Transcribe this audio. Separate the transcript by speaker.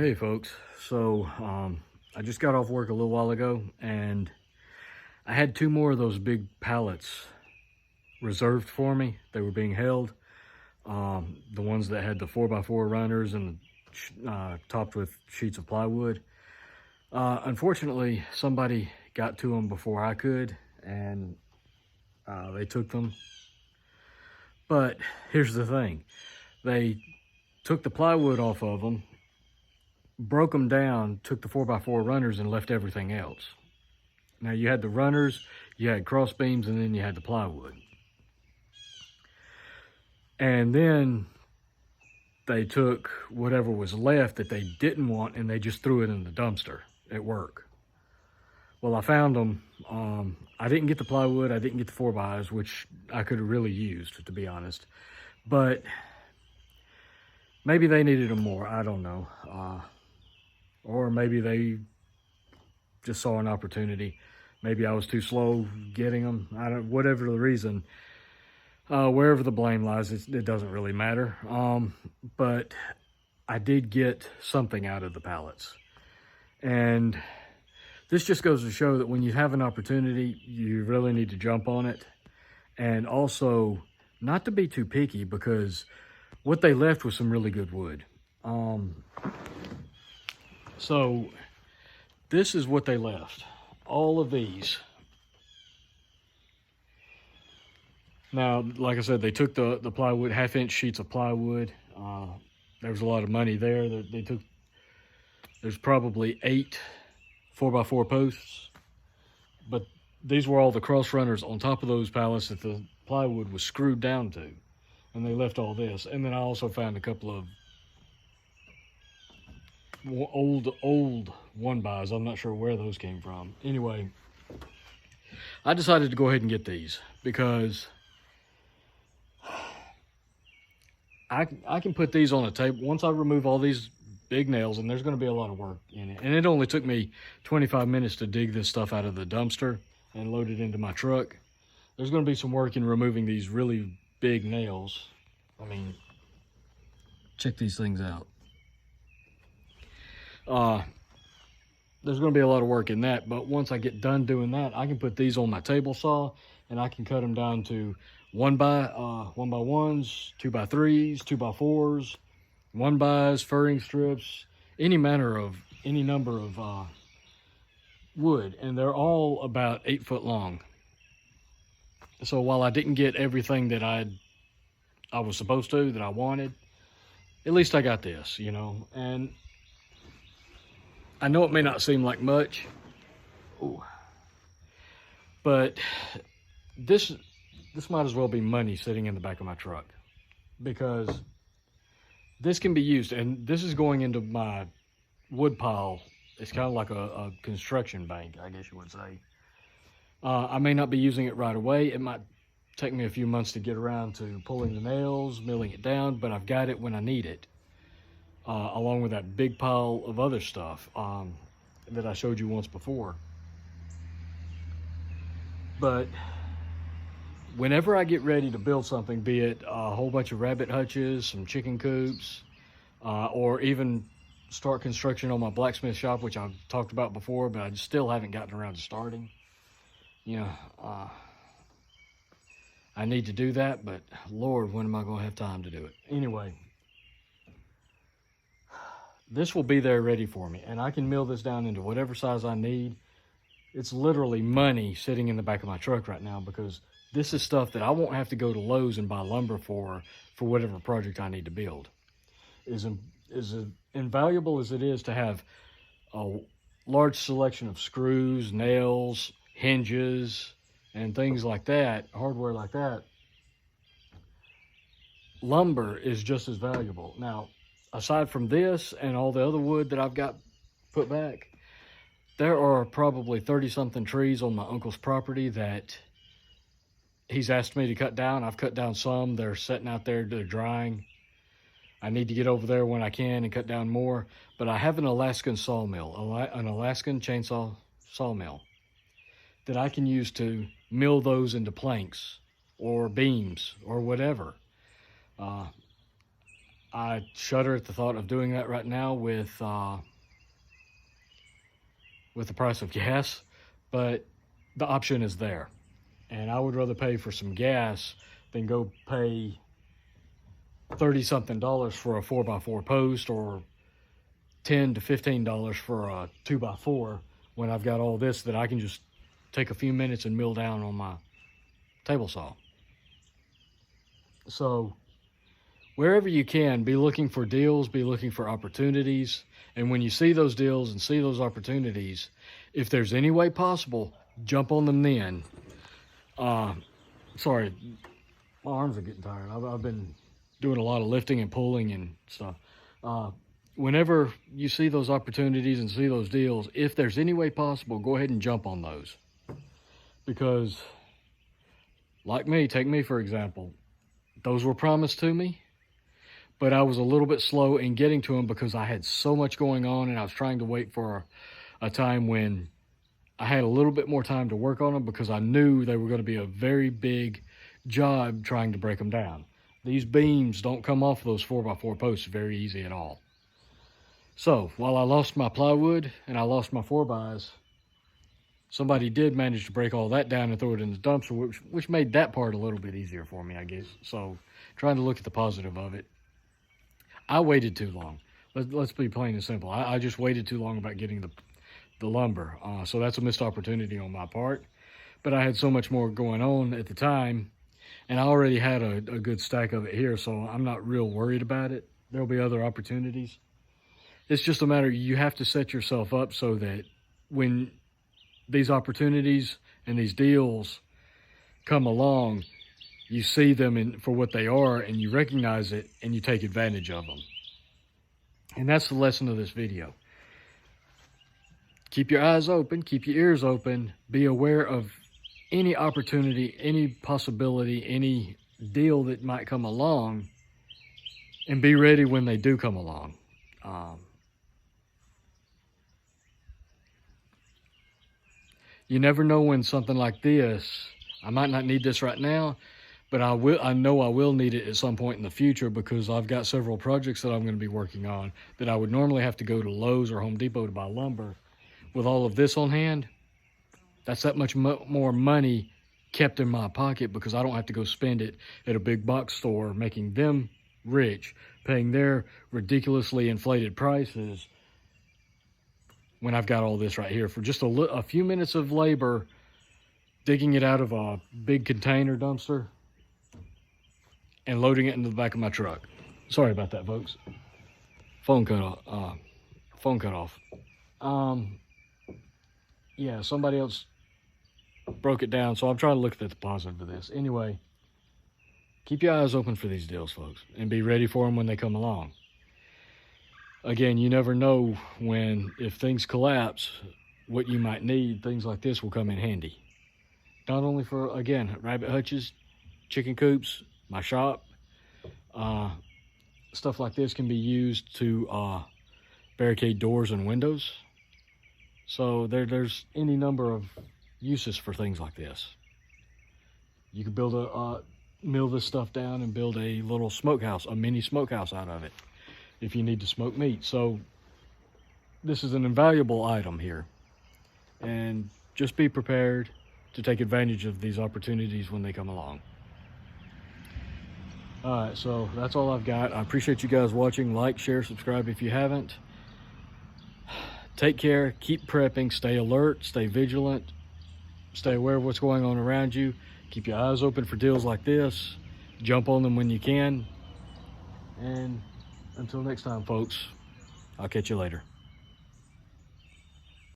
Speaker 1: Hey folks, so I just got off work a little while ago and I had two more of those big pallets reserved for me. They were being held, the ones that had the 4x4 runners and topped with sheets of plywood. Unfortunately, somebody got to them before I could and they took them. But here's the thing, they took the plywood off of them, broke them down, took the 4x4 runners and left everything else. Now you had the runners, you had cross beams, and then you had the plywood. And then they took whatever was left that they didn't want and they just threw it in the dumpster at work. Well, I found them. I didn't get the plywood, I didn't get the 4x, which I could have really used, to be honest. But maybe they needed them more, I don't know. Or maybe they just saw an opportunity. Maybe I was too slow getting them. Whatever the reason, wherever the blame lies, it doesn't really matter. But I did get something out of the pallets. And this just goes to show that when you have an opportunity, you really need to jump on it. And also, not to be too picky, because what they left was some really good wood. So this is what they left, all of these. Now, like I said, they took the plywood, 1/2-inch sheets of plywood. There was a lot of money there. They took, there's probably 8 4x4 posts, but these were all the cross runners on top of those pallets that the plywood was screwed down to. And they left all this. And then I also found a couple of old 1x. I'm not sure where those came from. Anyway, I decided to go ahead and get these because I can put these on a table. Once I remove all these big nails, and there's going to be a lot of work in it, and it only took me 25 minutes to dig this stuff out of the dumpster and load it into my truck. There's going to be some work in removing these really big nails. I mean, check these things out. There's going to be a lot of work in that, but once I get done doing that, I can put these on my table saw and I can cut them down to 1x1s, 2x3s, 2x4s, 1x's, furring strips, any number of wood, and they're all about 8 foot long. So while I didn't get everything that I was supposed to, that I wanted, at least I got this, you know. And I know it may not seem like much, but this might as well be money sitting in the back of my truck, because this can be used, and this is going into my wood pile. It's kind of like a construction bank, I guess you would say. I may not be using it right away. It might take me a few months to get around to pulling the nails, milling it down, but I've got it when I need it. Along with that big pile of other stuff that I showed you once before. But whenever I get ready to build something, be it a whole bunch of rabbit hutches, some chicken coops, or even start construction on my blacksmith shop, which I've talked about before, but I still haven't gotten around to starting. You know, I need to do that, but Lord, when am I going to have time to do it? Anyway, this will be there ready for me, and I can mill this down into whatever size I need. It's literally money sitting in the back of my truck right now, because this is stuff that I won't have to go to Lowe's and buy lumber for whatever project I need to build. As invaluable as it is to have a large selection of screws, nails, hinges, and things like that, hardware like that, lumber is just as valuable. Now, aside from this and all the other wood that I've got put back, there are probably 30-something trees on my uncle's property that he's asked me to cut down. I've cut down some. They're sitting out there, they're drying. I need to get over there when I can and cut down more. But I have an Alaskan sawmill, an Alaskan chainsaw sawmill, that I can use to mill those into planks or beams or whatever. I shudder at the thought of doing that right now with the price of gas, but the option is there. And I would rather pay for some gas than go pay $30-something for a 4x4 post, or $10 to $15 for a 2x4, when I've got all this that I can just take a few minutes and mill down on my table saw. So wherever you can, be looking for deals, be looking for opportunities. And when you see those deals and see those opportunities, if there's any way possible, jump on them then. Sorry, my arms are getting tired. I've been doing a lot of lifting and pulling and stuff. Whenever you see those opportunities and see those deals, if there's any way possible, go ahead and jump on those. Because, like me, take me for example, those were promised to me, but I was a little bit slow in getting to them because I had so much going on, and I was trying to wait for a time when I had a little bit more time to work on them, because I knew they were going to be a very big job trying to break them down. These beams don't come off those 4x4 posts very easy at all. So while I lost my plywood and I lost my 4x, somebody did manage to break all that down and throw it in the dumpster, which made that part a little bit easier for me, I guess. So trying to look at the positive of it. I waited too long. Let's be plain and simple. I just waited too long about getting the lumber. So that's a missed opportunity on my part. But I had so much more going on at the time, and I already had a good stack of it here, so I'm not real worried about it. There'll be other opportunities. It's just a matter, you have to set yourself up so that when these opportunities and these deals come along, you see them for what they are, and you recognize it, and you take advantage of them. And that's the lesson of this video. Keep your eyes open, keep your ears open, be aware of any opportunity, any possibility, any deal that might come along, and be ready when they do come along. You never know when something like this, I might not need this right now, but I know I will need it at some point in the future, because I've got several projects that I'm going to be working on that I would normally have to go to Lowe's or Home Depot to buy lumber. With all of this on hand, that's that much more money kept in my pocket, because I don't have to go spend it at a big box store, making them rich, paying their ridiculously inflated prices, when I've got all this right here for just a few minutes of labor, digging it out of a big container dumpster and loading it into the back of my truck. Sorry about that, folks. Phone cut off. Yeah, somebody else broke it down, so I'm trying to look at the positive of this. Anyway, keep your eyes open for these deals, folks, and be ready for them when they come along. Again, you never know if things collapse, what you might need. Things like this will come in handy. Not only for, again, rabbit hutches, chicken coops, my shop. Stuff like this can be used to barricade doors and windows. So there's any number of uses for things like this. You could build mill this stuff down and build a little smokehouse, a mini smokehouse out of it, if you need to smoke meat. So this is an invaluable item here, and just be prepared to take advantage of these opportunities when they come along. All right, so that's all I've got. I appreciate you guys watching. Like, share, subscribe if you haven't. Take care, keep prepping, stay alert, stay vigilant, stay aware of what's going on around you. Keep your eyes open for deals like this. Jump on them when you can. And until next time, folks, I'll catch you later.